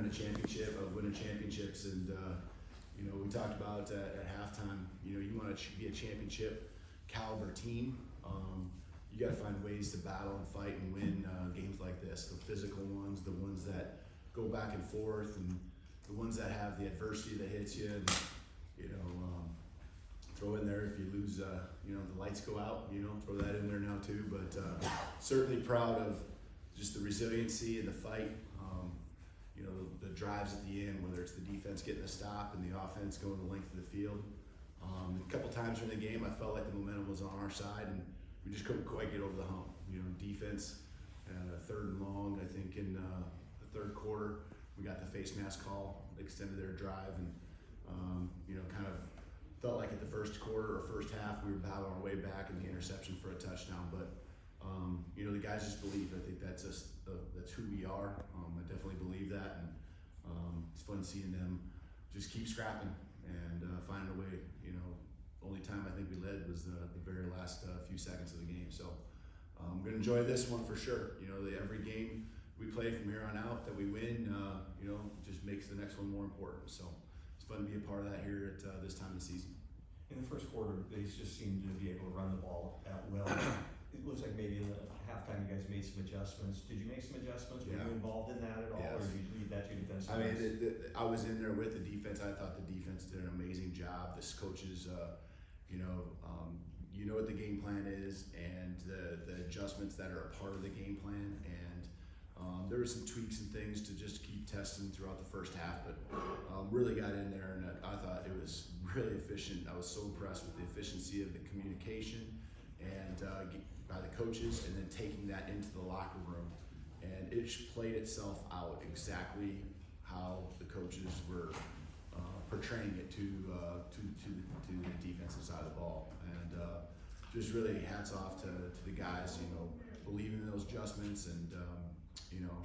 a championship, of winning championships, and you know, we talked about at halftime. You know, you want to be a championship caliber team. You got to find ways to battle and fight and win games like this. The physical ones, the ones that go back and forth, and the ones that have the adversity that hits you. And, you know, throw in there if you lose. You know, the lights go out. You know, throw that in there now too. But certainly proud of just the resiliency and the fight. You know, the drives at the end, whether it's the defense getting a stop and the offense going the length of the field. A couple times during the game, I felt like the momentum was on our side, and we just couldn't quite get over the hump. You know, defense, third and long, I think in the third quarter, we got the face mask call, extended their drive, and you know, kind of felt like at the first quarter or first half, we were battling our way back in the interception for a touchdown. But you know, the guys just believe. I think that's that's who we are. I definitely believe that, and it's fun seeing them just keep scrapping and finding a way. You know, only time I think we led was the very last few seconds of the game. So I'm gonna enjoy this one for sure. You know, every game we play from here on out that we win, you know, just makes the next one more important. So it's fun to be a part of that here at this time of the season. In the first quarter, they just seemed to be able to run the ball out well. It looks like maybe in the halftime you guys made some adjustments. Did you make some adjustments? Were you involved in that at all, or did you leave that to your defense? I mean, I was in there with the defense. I thought the defense did an amazing job. This coaches, you know what the game plan is, and the adjustments that are a part of the game plan. And there were some tweaks and things to just keep testing throughout the first half, but really got in there, and I thought it was really efficient. I was so impressed with the efficiency of the communication and by the coaches, and then taking that into the locker room, and it played itself out exactly how the coaches were portraying it to the defensive side of the ball. And just really hats off to the guys, you know, believing in those adjustments and you know,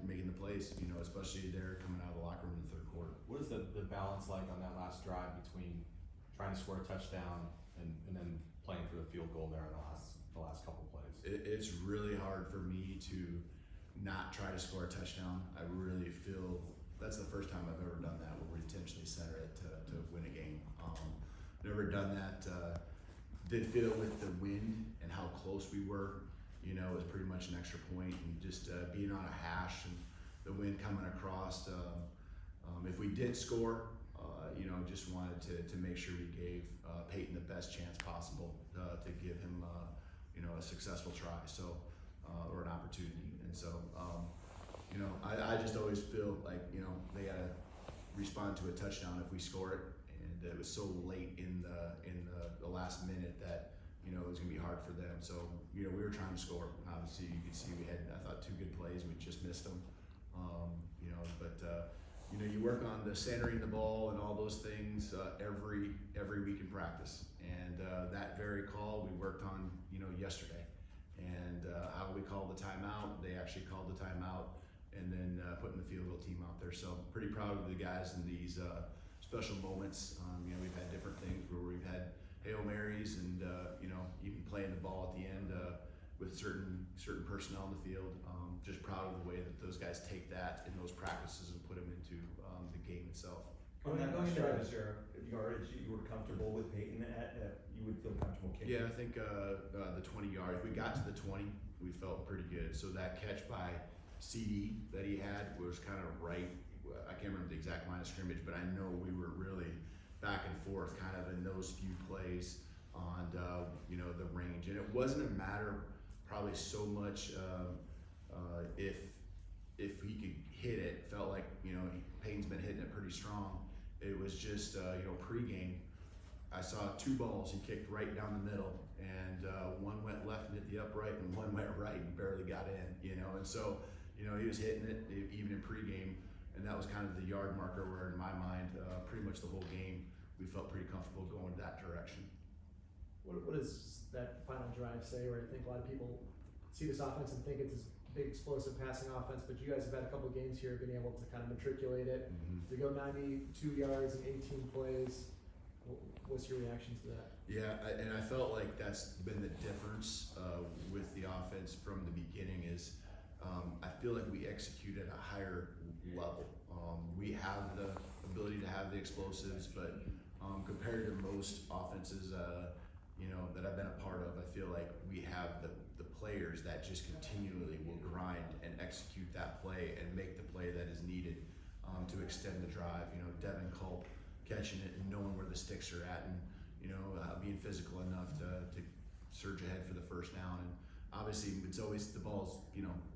making the plays, you know, especially there coming out of the locker room in the third quarter. What is the balance like on that last drive between trying to score a touchdown and then playing for the field goal there in the last couple plays? It's really hard for me to not try to score a touchdown. I really feel that's the first time I've ever done that, where we intentionally center it to win a game. Never done that. Did feel with the wind and how close we were, you know, it was pretty much an extra point, and just being on a hash and the wind coming across. If we did score, you know, just wanted to make sure we gave Peyton the best chance possible to give him, you know, a successful try, so or an opportunity. And so, you know, I just always feel like, you know, they gotta respond to a touchdown if we score it, and it was so late in the last minute that, you know, it was gonna be hard for them. So, you know, we were trying to score. Obviously, you could see we had, I thought, 2 good plays. We just missed them. You know, but you know, you work on the centering the ball and all those things every week in practice. And that very call we worked on, you know, yesterday. And how we called the timeout. They actually called the timeout, and then putting the field goal team out there. So pretty proud of the guys in these special moments. You know, we've had different things where we've had Hail Marys and you know, even playing the ball at the end with certain personnel in the field. Just proud of the way that those guys take that in those practices and put them into the game itself. On that last drive, is there a yardage you were comfortable with Peyton at? You would feel comfortable kicking? Yeah, I think the 20 yard. If we got to the 20, we felt pretty good. So that catch by CD that he had was kind of right. I can't remember the exact line of scrimmage, but I know we were really back and forth kind of in those few plays on you know, the range. And it wasn't a matter probably so much if he could hit it. Felt like, you know, Payne's been hitting it pretty strong. It was just you know, pregame, I saw 2 balls he kicked right down the middle, and one went left and hit the upright, and one went right and barely got in, you know. And so, you know, he was hitting it even in pregame, and that was kind of the yard marker where, in my mind, pretty much the whole game, we felt pretty comfortable going that direction. What does that final drive say, where I think a lot of people see this offense and think it's this big explosive passing offense, but you guys have had a couple of games here, been able to kind of matriculate it, to go 92 yards in 18 plays. What's your reaction to that? Yeah, and I felt like that's been the difference with the offense from the beginning is I feel like we execute at a higher level. have the explosives, but compared to most offenses, that I've been a part of, I feel like we have the players that just continually will grind and execute that play and make the play that is needed to extend the drive. Devin Culp catching it and knowing where the sticks are at, and being physical enough to surge ahead for the first down. And obviously, it's always the ball's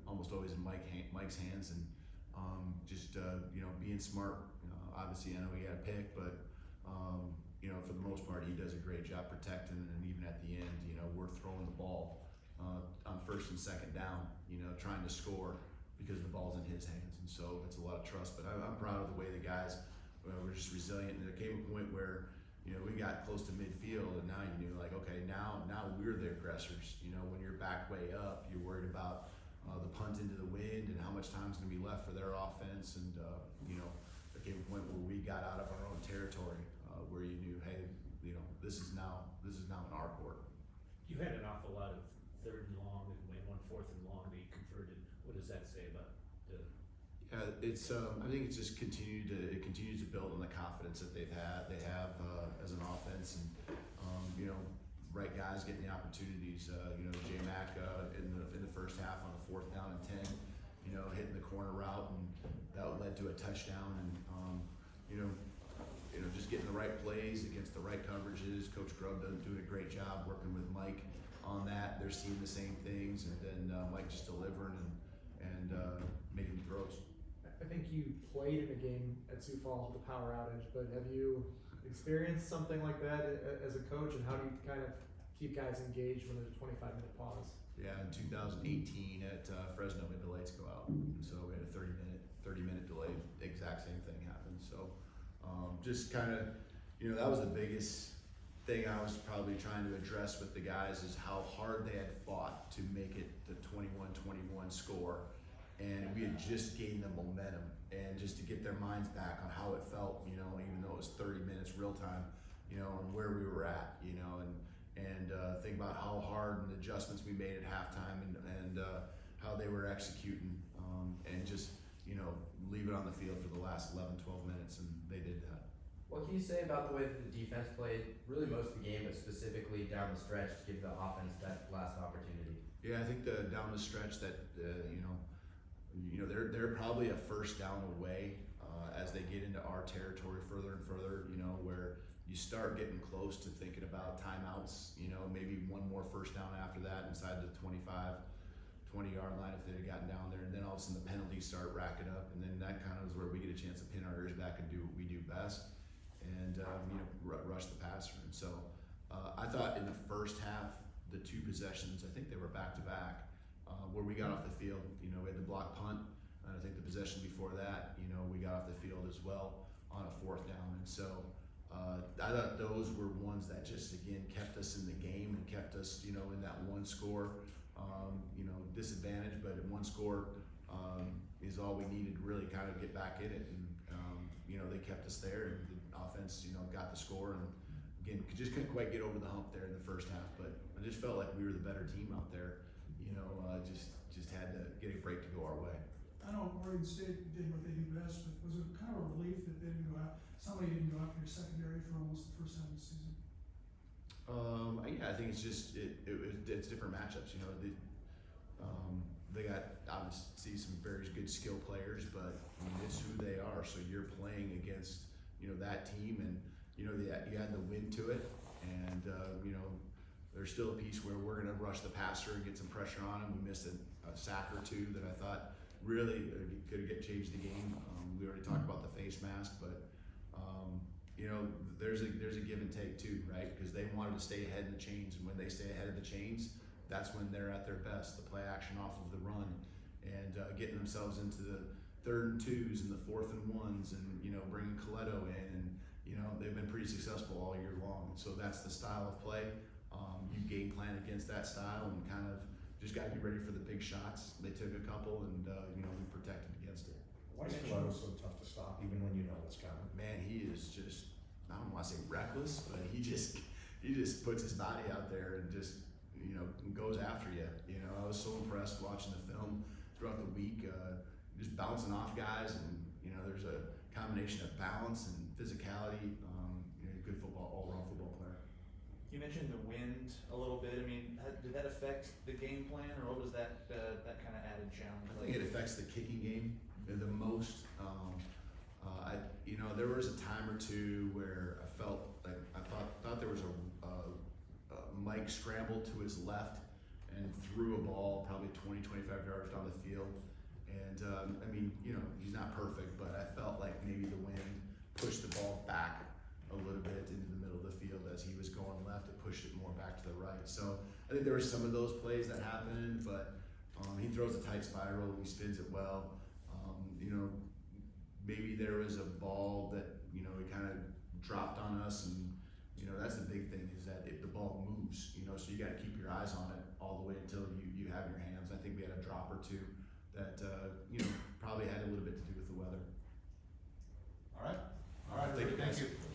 almost always in Mike's hands, and just being smart. Obviously, I know he had a pick, but for the most part, he does a great job protecting, and even at the end, we're throwing the ball on first and second down, trying to score because the ball's in his hands, and so it's a lot of trust. But I'm proud of the way the guys were just resilient. And there came a point where we got close to midfield, and now you knew, like, okay, now we're the aggressors. When you're back way up, you're worried about the punt into the wind and how much time's going to be left for their offense. And there came a point where we got out of our own territory, where you knew, hey, this is now in our court. You had an awful lot of third and long and one fourth and long that you converted. What does that say about the? It's I think it's just continues to build on the confidence that they have as an offense, and right guys getting the opportunities. J Mac in the first half on a 4th down and 10, hitting the corner route, and that led to a touchdown. And just getting the right plays against the right coverages. Coach Grubb doing a great job working with Mike on that. They're seeing the same things, and then Mike just delivering and making throws. I think you played in a game at Sioux Falls with the power outage, but have you experienced something like that as a coach, and how do you kind of keep guys engaged when there's a 25-minute pause? Yeah, in 2018 at Fresno, we had the lights go out, and so we had a 30-minute delay. The exact same thing happened. So just kind of, that was the biggest thing I was probably trying to address with the guys, is how hard they had fought to make it the 21-21 score. And we had just gained the momentum, and just to get their minds back on how it felt, even though it was 30 minutes real time, and where we were at, and think about how hard and adjustments we made at halftime, and how they were executing, and just, leave it on the field for the last 11, 12 minutes, and they did that. What can you say about the way that the defense played really most of the game, but specifically down the stretch to give the offense that last opportunity? Yeah, I think down the stretch that, they're probably a first down away as they get into our territory further and further, where you start getting close to thinking about timeouts, maybe one more first down after that inside the 20-yard line if they'd have gotten down there. And then all of a sudden the penalties start racking up, and then that kind of is where we get a chance to pin our ears back and do what we do best, and rush the passer. And so I thought in the first half, the 2 possessions, I think they were back-to-back, where we got off the field. We had the block punt, and I think the possession before that, we got off the field as well on a 4th down. And so I thought those were ones that just, again, kept us in the game and kept us, in that one score disadvantage. But in one score is all we needed to really kind of get back in it. And, they kept us there, and the offense, got the score. And again, just couldn't quite get over the hump there in the first half. But I just felt like we were the better team out there. Just had to get a break to go our way. I know Oregon State did what they do best, but was it kind of a relief that they didn't go out? Somebody didn't go after your secondary for almost the first half of the season. Yeah, I think it's just it's different matchups. They got obviously some very good skill players, but it's who they are. So you're playing against that team, and you had the wind to it, and there's still a piece where we're going to rush the passer and get some pressure on him. We missed a sack or 2 that I thought really could have changed the game. We already talked about the face mask, but there's a give and take too, right? Because they wanted to stay ahead in the chains, and when they stay ahead of the chains, that's when they're at their best. The play action off of the run, and getting themselves into the 3rd and 2s and the 4th and 1s, and bringing Coletto in, and they've been pretty successful all year long. And so that's the style of play. You game plan against that style, and kind of just got to be ready for the big shots. They took a couple, and we protected against it. Why is Coletto so tough to stop, even when you know what's coming? Man, he is just, I don't want to say reckless, but he just puts his body out there and just goes after you. I was so impressed watching the film throughout the week, just bouncing off guys, and there's a combination of balance and physicality, you know, good football, all-around football player. You mentioned the wind a little bit. I mean, did that affect the game plan, or what was that that kind of added challenge? I think it affects the kicking game the most. You know, there was a time or two where I felt like I thought there was a Mike scrambled to his left and threw a ball probably 20, 25 yards down the field. And I mean, you know, he's not perfect, but I felt like maybe the wind pushed the ball back a little bit into the middle of the field as he was going left. It pushed it more back to the right. So I think there were some of those plays that happened, but he throws a tight spiral. He spins it well. You know, maybe there was a ball that, you know, he kind of dropped on us, and you know, that's the big thing is that if the ball moves, you know, so you got to keep your eyes on it all the way until you have your hands. I think we had a drop or two that you know, probably had a little bit to do with the weather. All right. Thank you, guys. Thank you.